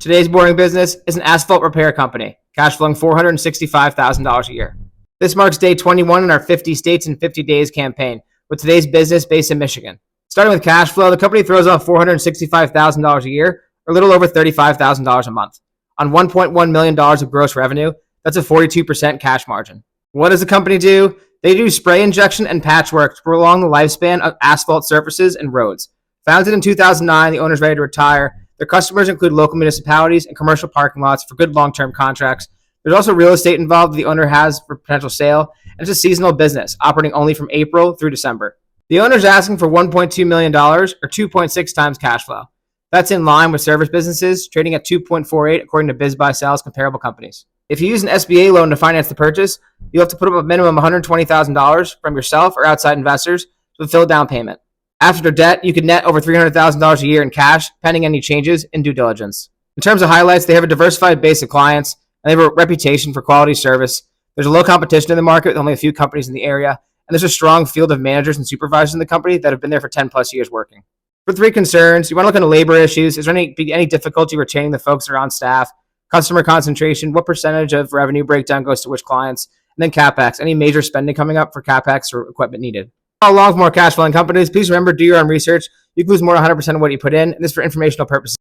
Today's boring business is an asphalt repair company, cash flowing $465,000 a year. This marks day 21 in our 50 states in 50 days campaign, with today's business based in Michigan. Starting with cash flow, the company throws off $465,000 a year, or a little over $35,000 a month. On $1.1 million of gross revenue, that's a 42% cash margin. What does the company do? They do spray injection and patchwork to prolong the lifespan of asphalt surfaces and roads. Founded in 2009, the owner's ready to retire. Their customers include local municipalities and commercial parking lots for good long-term contracts. There's also real estate involved that the owner has for potential sale, and it's a seasonal business, operating only from April through December. The owner's asking for $1.2 million, or 2.6 times cash flow. That's in line with service businesses, trading at 2.48 according to BizBuySell's comparable companies. If you use an SBA loan to finance the purchase, you'll have to put up a minimum of $120,000 from yourself or outside investors to fulfill down payment. After debt, you could net over $300,000 a year in cash, pending any changes in due diligence. In terms of highlights, they have a diversified base of clients, and they have a reputation for quality service. There's a low competition in the market with only a few companies in the area, and there's a strong field of managers and supervisors in the company that have been there for 10 plus years working. For 3 concerns, you want to look into labor issues. Is there any difficulty retaining the folks that are on staff? Customer concentration, what percentage of revenue breakdown goes to which clients? And then CapEx, any major spending coming up for CapEx or equipment needed. Along with more cash flowing companies, please remember, do your own research. You can lose more than 100% of what you put in, and this is for informational purposes.